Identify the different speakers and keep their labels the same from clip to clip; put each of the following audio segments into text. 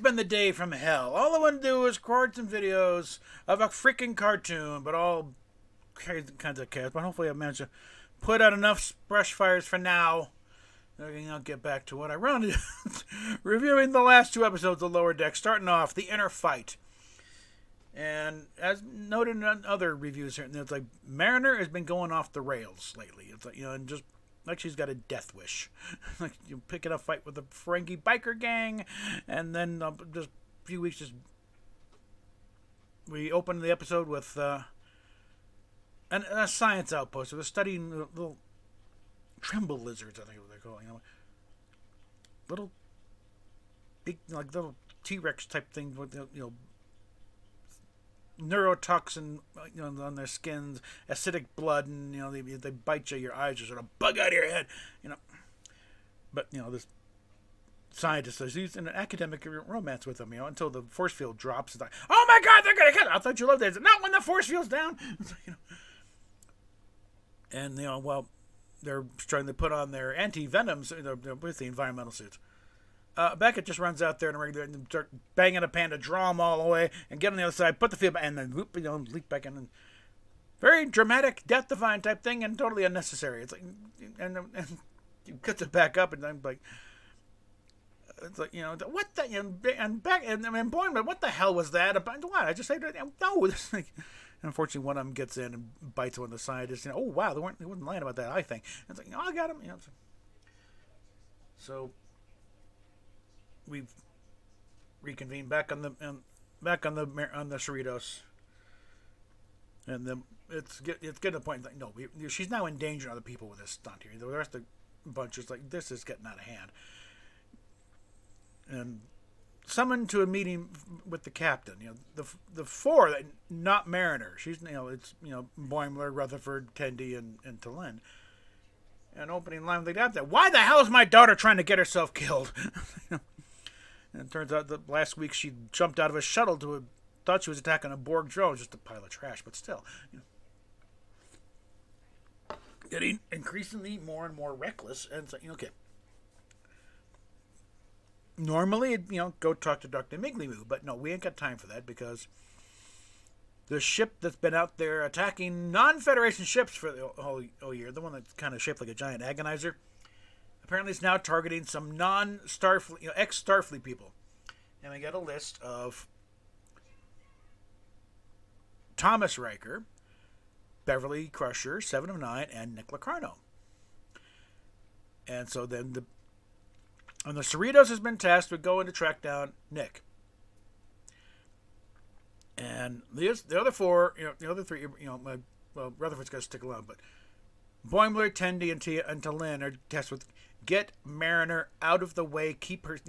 Speaker 1: been the day from hell. All I want to do is record some videos of a freaking cartoon, but all kinds of chaos. But hopefully I managed to put out enough brush fires for now. I'll get back to what I wanted. Reviewing the last two episodes of Lower Deck, starting off The Inner Fight. And as noted in other reviews here, it's like Mariner has been going off the rails lately. It's like, and just like she's got a death wish. Like you picking a fight with a Ferengi biker gang, and then just a few weeks, we opened the episode with a science outpost. It was studying little tremble lizards, I think what they're calling them. Little big, like little T-Rex type things with neurotoxin on their skins, acidic blood, and they bite you, your eyes are sort of bug out of your head, But this scientist is using an academic romance with them, until the force field drops. It's like, oh my God, they're gonna kill it. I thought you loved it. Not when the force field's down. And while they're trying to put on their anti-venoms with the environmental suits. Beckett just runs out there and start banging a panda, draw them all away, and get on the other side, put the field back, and then leap back in. And very dramatic, death-defying type thing, and totally unnecessary. It's like, and he cuts it back up, and I'm like, it's like, what the, and back, and boy, what the hell was that about? What? I just say, no, this thing. Unfortunately, one of them gets in and bites one of the scientists. Oh wow, they wasn't lying about that. I think it's like, I got him. So we've reconvened back on the Cerritos, and then it's getting to the point like, no, she's now endangering other people with this stunt here. The rest of the bunch is like, this is getting out of hand, and summoned to a meeting with the captain. The four, not Mariner. She's it's Boimler, Rutherford, Tendi, and T'Lyn. And opening line like that. Why the hell is my daughter trying to get herself killed? And it turns out that last week she jumped out of a shuttle thought she was attacking a Borg drone, just a pile of trash, but still. Getting increasingly more and more reckless, and it's like, okay. Normally, go talk to Dr. Miglimu, but no, we ain't got time for that because the ship that's been out there attacking non-Federation ships for the whole year, the one that's kind of shaped like a giant agonizer, apparently is now targeting some non-Starfleet, ex-Starfleet people. And we got a list of Thomas Riker, Beverly Crusher, Seven of Nine, and Nick Locarno. And so then the Cerritos has been tasked with going to track down Nick. And the other four, the other three, Rutherford's got to stick along, but Boimler, Tendi, and T'Lyn are tasked with get Mariner out of the way, keep her,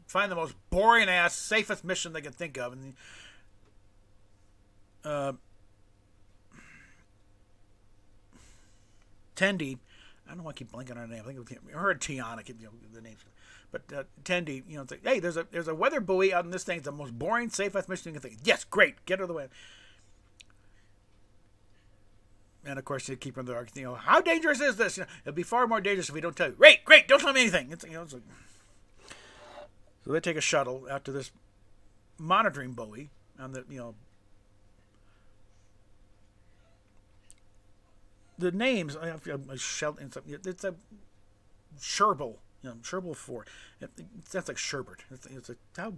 Speaker 1: find the most boring ass, safest mission they can think of. And Tendi, I don't know why I keep blanking on her name. I think I heard Tiana, the names. But Tendi, it's like, hey, there's a weather buoy out in this thing. It's the most boring, safest mission you can think. Yes, great, get her the way. And of course, they keep on the arc. How dangerous is this? It'll be far more dangerous if we don't tell you. Great, don't tell me anything. It's like, so they take a shuttle out to this monitoring buoy on the the names. It's a Sherbal. Sherbal 4. That's like Sherbert. It's like how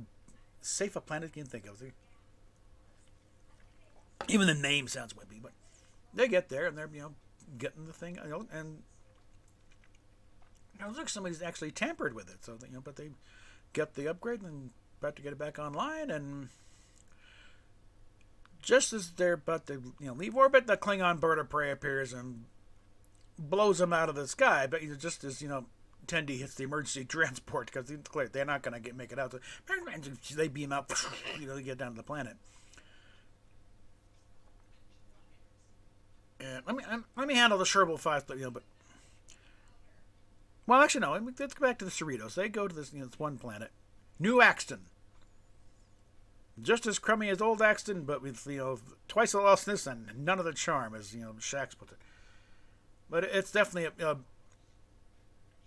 Speaker 1: safe a planet can you think of. Even the name sounds wimpy, but they get there and they're getting the thing, and it looks like somebody's actually tampered with it. So but they get the upgrade and about to get it back online, and just as they're about to leave orbit, the Klingon bird of prey appears and blows them out of the sky. But just as Tendi hits the emergency transport because they're not going to make it out. So they beam out, they get down to the planet. And let me handle the Sherbal 5, but well, actually no. Let's go back to the Cerritos. They go to this one planet, New Axton. Just as crummy as old Axton, but with twice the lostness and none of the charm, as Shax puts it. But it's definitely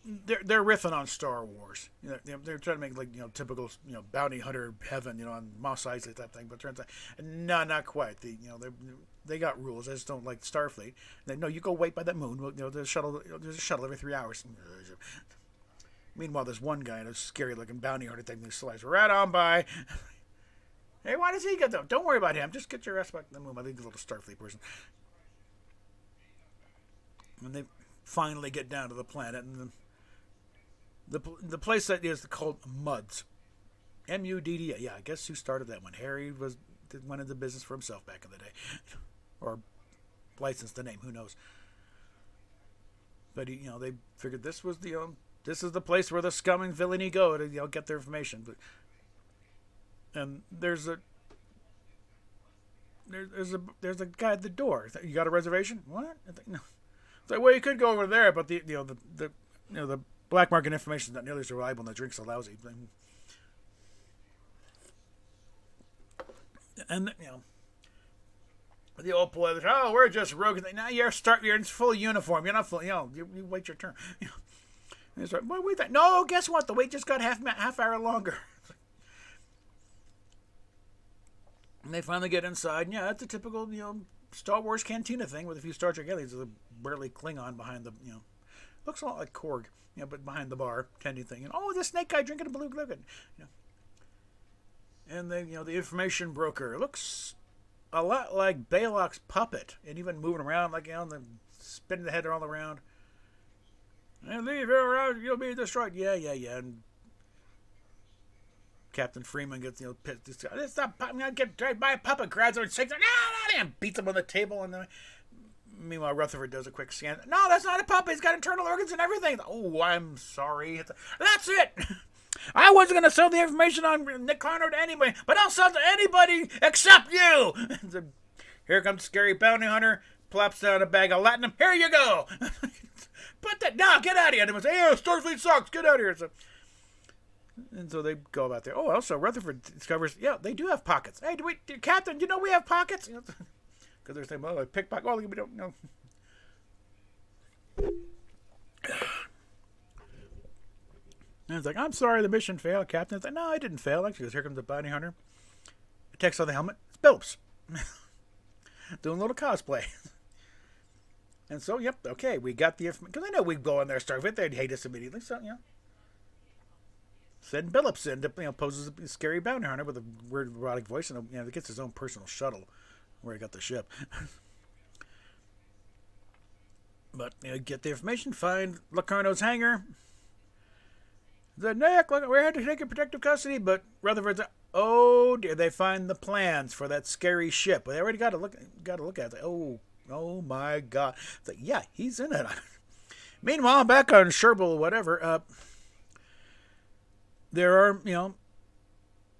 Speaker 1: they're riffing on Star Wars. They're trying to make like typical bounty hunter heaven on Mos Eisley type thing, but turns out no, not quite. They got rules. They just don't like Starfleet. No, you go wait by that moon. There's a shuttle every 3 hours. Meanwhile, there's one guy in a scary looking bounty hunter thing that slides right on by. Hey, why does he get them? Don't worry about him. Just get your ass back to the moon. I think he's a little Starfleet person. And they finally get down to the planet, and the place that is called Muds, M-U-D-D. Yeah, I guess who started that one? Harry went into business for himself back in the day, or licensed the name. Who knows? But they figured this was this is the place where the scum and villainy go to get their information. But and there's a guy at the door. You got a reservation? What? No. It's like, well, you could go over there, but the black market information is not nearly as reliable, and the drink's so lousy. And the old boy, oh, we're just rogue. Now you're in full uniform. You're not full. You wait your turn. And it's like, well, wait. No, guess what? The wait just got half hour longer. And they finally get inside. And yeah, it's a typical Star Wars cantina thing with a few Star Trek aliens. The burly Klingon behind the looks a lot like Korg, but behind the bar tending thing. And the snake guy drinking a blue liquid. And then the information broker looks a lot like Baylock's puppet, and even moving around like and spinning the head all around. And leave her around, you'll be destroyed. Yeah. And Captain Freeman gets pissed. It's not. I'm gonna get dragged by a puppet. Grabs her and shakes her. No, and beats him on the table. And meanwhile, Rutherford does a quick scan. No, that's not a puppet. He's got internal organs and everything. Oh, I'm sorry. That's it. I wasn't going to sell the information on Nick Conrad anyway, but I'll sell to anybody except you. Here comes Scary Bounty Hunter, plops down a bag of latinum. Here you go. Put that. No, get out of here. And they say, hey, Starfleet sucks. Get out of here. So they go about there. Oh, also, Rutherford discovers, they do have pockets. Hey, Captain, we have pockets? Because they're saying, well, I pickpocket. Well, we don't know. And it's like, I'm sorry the mission failed, Captain. It's like, no, I didn't fail. Actually, because here comes the bounty hunter. Text on the helmet. It's Billups. Doing a little cosplay. And so, okay, we got the information. Because I know we'd go in there, Starfleet. They'd hate us immediately. So, send Billups in to, pose as a scary bounty hunter with a weird erotic voice. And, he gets his own personal shuttle where he got the ship. But, get the information. Find Locarno's hangar. Nick, look, we had to take in protective custody, but Rutherford's oh dear, they find the plans for that scary ship. They already got to look at it. Like, oh my God. It's like, yeah, he's in it. Meanwhile, back on Sherbal, whatever, there are, a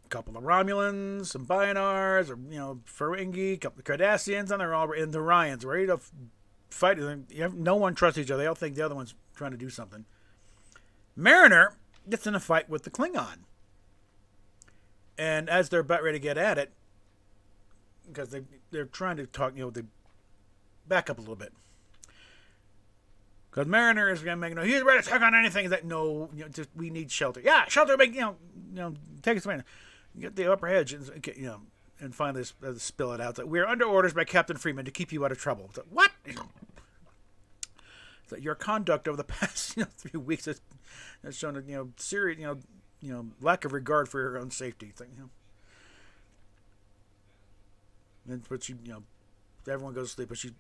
Speaker 1: couple of Romulans, some Bionars, or, Ferengi, a couple of Cardassians, and they're all in the Ryans, ready to fight. No one trusts each other. They all think the other one's trying to do something. Mariner gets in a fight with the Klingon. And as they're about ready to get at it, because they're trying to talk, they back up a little bit. Because Mariner is going to make he's ready to take on anything. He's like, no, we need shelter. Yeah, shelter, make, take us away. Get the upper edge, and finally spill it out. It's like, we're under orders by Captain Freeman to keep you out of trouble. It's like, what? It's like, your conduct over the past 3 weeks has shown a serious lack of regard for your own safety. It's like, but she everyone goes to sleep, but she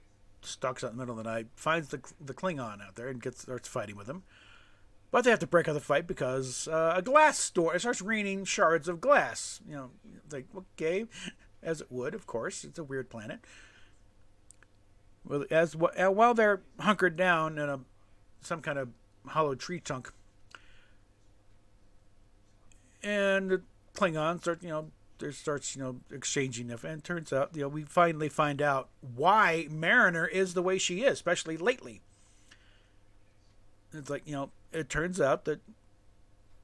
Speaker 1: stalks out in the middle of the night, finds the Klingon out there, and starts fighting with him. But they have to break up the fight because a glass storm. It starts raining shards of glass. Like, okay, as it would, of course. It's a weird planet. Well, while they're hunkered down in some kind of hollow tree trunk, and the Klingons starts exchanging it, and it turns out we finally find out why Mariner is the way she is, especially lately. It's like it turns out that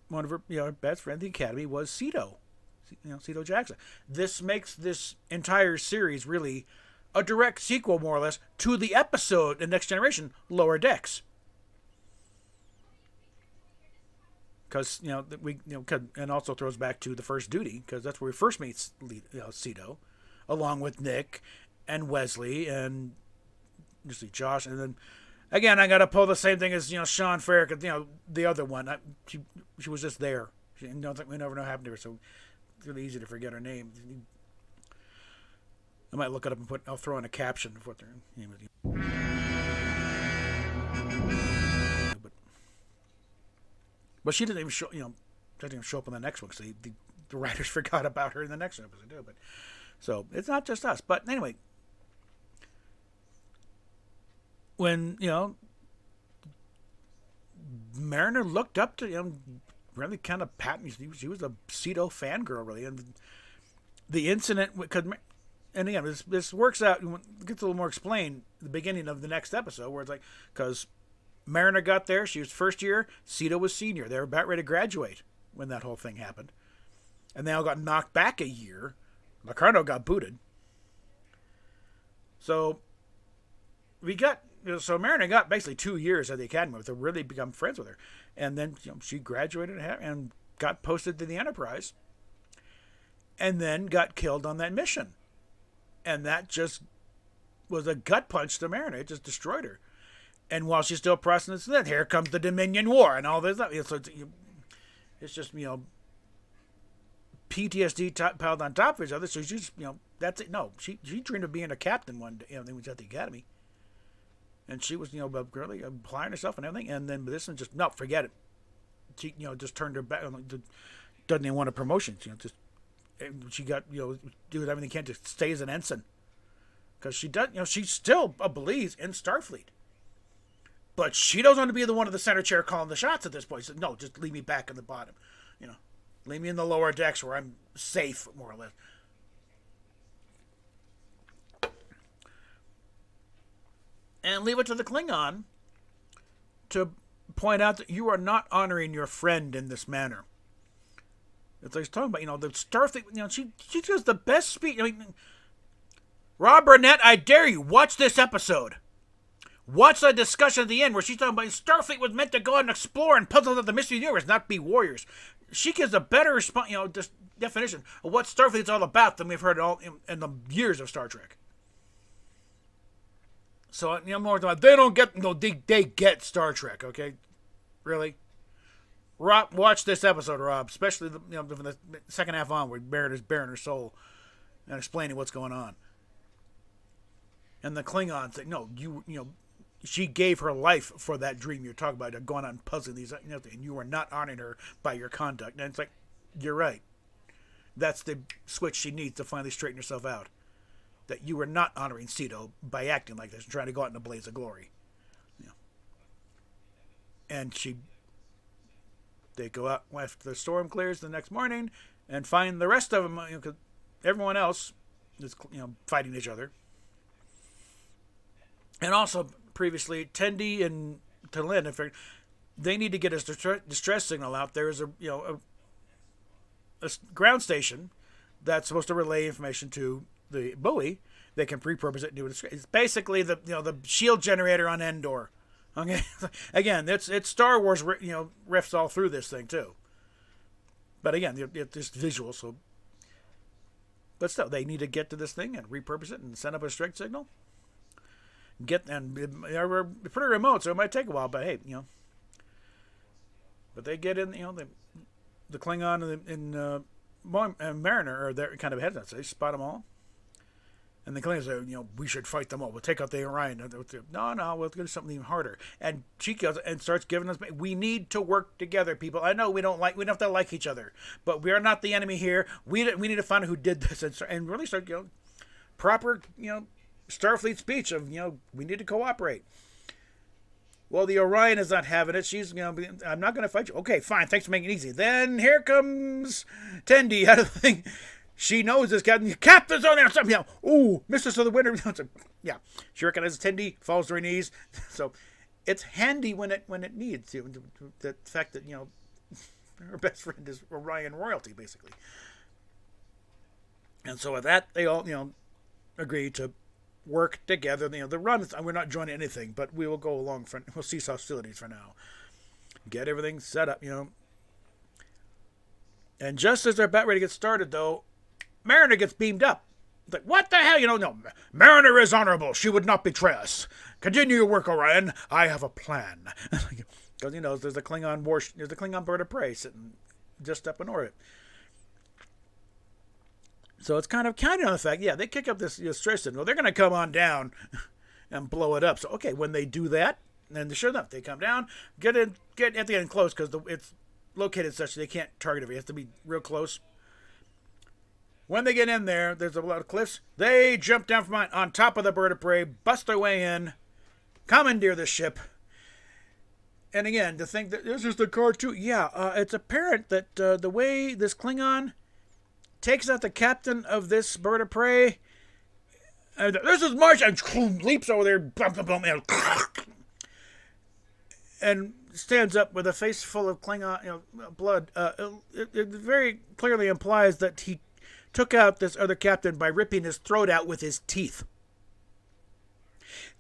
Speaker 1: one of her best friend at the Academy was Sito, Sito Jackson. This makes this entire series really a direct sequel, more or less, to the episode in Next Generation, Lower Decks. because and also throws back to the first duty, because that's where we first meet Sito, along with Nick and Wesley and usually Josh, and then again I got to pull the same thing as Sean Ferrick, the other one. She was just there. We never know what happened to her, so it's really easy to forget her name. I might look it up and I'll throw in a caption of what their name is. But she didn't even show, didn't even show up in the next one because the writers forgot about her in the next episode too. But so it's not just us. But anyway, when Mariner looked up to him, really kind of patting. She was a Sito fangirl, really, and the incident because. And again, this works out. It gets a little more explained at the beginning of the next episode, where it's like, because Mariner got there, she was first year, Sito was senior. They were about ready to graduate when that whole thing happened, and they all got knocked back a year. Locarno got booted, so Mariner got basically 2 years at the academy to really become friends with her, and then she graduated and got posted to the Enterprise, and then got killed on that mission. And that just was a gut punch to Mariner. It just destroyed her. And while she's still processing that, here comes the Dominion War and all this. So it's just, PTSD piled on top of each other. So she's, that's it. No, she dreamed of being a captain one day. They was at the academy. And she was, really applying herself and everything. And then this one just, no, forget it. She, just turned her back. Doesn't even want a promotion. She got, doing everything can to stay as an ensign. Because she does, she still believes in Starfleet. But she doesn't want to be the one of the center chair calling the shots at this point. She said, no, just leave me back in the bottom. Leave me in the lower decks where I'm safe, more or less. And leave it to the Klingon to point out that you are not honoring your friend in this manner. It's like he's talking about, the Starfleet, she does the best speech. Rob Burnett, I dare you, watch this episode. Watch the discussion at the end where she's talking about Starfleet was meant to go out and explore and puzzle out the mystery of the universe, not be warriors. She gives a better definition of what Starfleet's all about than we've heard all in the years of Star Trek. So, more about, they don't get, they get Star Trek, okay? Really? Rob, watch this episode, Rob, especially from the second half on, where Mariner's bearing her soul and explaining what's going on. And the Klingons say, no, she gave her life for that dream you're talking about, going on and puzzling these, and you are not honoring her by your conduct. And it's like, you're right. That's the switch she needs to finally straighten herself out. That you are not honoring Sito by acting like this and trying to go out in a blaze of glory. And they go out after the storm clears the next morning and find the rest of them, because everyone else is, fighting each other. And also, previously, Tendi and T'Lyn, in fact, they need to get a distress signal out. There is a ground station that's supposed to relay information to the buoy. They can repurpose it and do it. It's basically the shield generator on Endor. Okay, again, it's Star Wars, riffs all through this thing too. But again, it's visual, so. But still, they need to get to this thing and repurpose it and send up a strike signal. They're pretty remote, so it might take a while. But hey, But they get in, the Klingon and Mariner are there kind of heads up. So they spot them all. And the Klingons say, we should fight them all. We'll take out the Orion. No, we'll do something even harder. And she goes and starts giving us, we need to work together, people. I know we don't have to like each other, but we are not the enemy here. We need to find out who did this and really start, proper, Starfleet speech of, we need to cooperate. Well, the Orion is not having it. She's, I'm not going to fight you. Okay, fine. Thanks for making it easy. Then here comes Tendi out of the thing. She knows this captain's on there. Ooh, Mistress of the Winter. Yeah, she recognizes Tendi, falls to her knees. So it's handy when it needs to. The fact that, her best friend is Orion royalty, basically. And so with that, they all, agree to work together. The run, we're not joining anything, but we will go along we'll cease hostilities for now. Get everything set up, And just as they're about ready to get started, though, Mariner gets beamed up. It's like, what the hell? No, Mariner is honorable. She would not betray us. Continue your work, Orion. I have a plan. Because, there's a Klingon bird of prey sitting just up in orbit. So it's kind of counting on the fact, they kick up this Tristan. Well, they're going to come on down and blow it up. So, okay, when they do that, then sure enough, they come down, get at the end close, because it's located such that they can't target it. It has to be real close. When they get in there, there's a lot of cliffs. They jump down from on top of the bird of prey, bust their way in, commandeer the ship. And again, to think that this is the cartoon, it's apparent that the way this Klingon takes out the captain of this bird of prey, this is Marsh, and leaps over there, and stands up with a face full of Klingon blood. It very clearly implies that he took out this other captain by ripping his throat out with his teeth.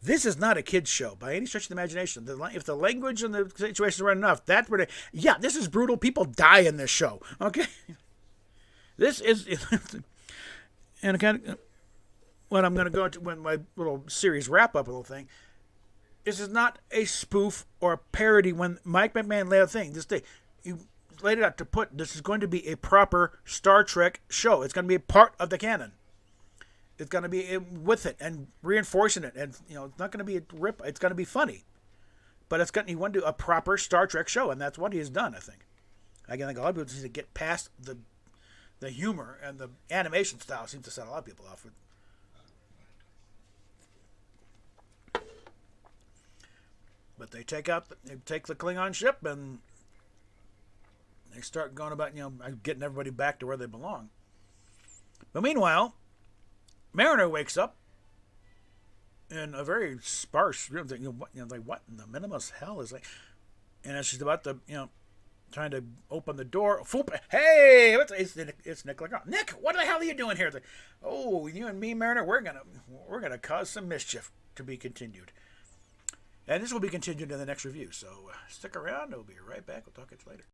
Speaker 1: This is not a kid's show by any stretch of the imagination. If the language and the situation are enough, that's where this is brutal. People die in this show. Okay, this is, and again, when I'm going to go into when my little series wrap up, a little thing. This is not a spoof or a parody. When Mike McMahon laid out the thing, you laid it out to put this is going to be a proper Star Trek show. It's going to be a part of the canon. It's going to be with it and reinforcing it, and it's not going to be a rip. It's going to be funny, but you want to do a proper Star Trek show, and that's what he has done. I think. Again, I think a lot of people just need to get past the humor and the animation style seems to set a lot of people off. But they take the Klingon ship and they start going about getting everybody back to where they belong. But meanwhile, Mariner wakes up in a very sparse room. Like what in the minimus hell is like? And as she's about to trying to open the door, hey, it's Nick Legrand. Nick, what the hell are you doing here? It's like, oh, you and me, Mariner, we're gonna cause some mischief. To be continued. And this will be continued in the next review, so stick around. We'll be right back. We'll talk to you later.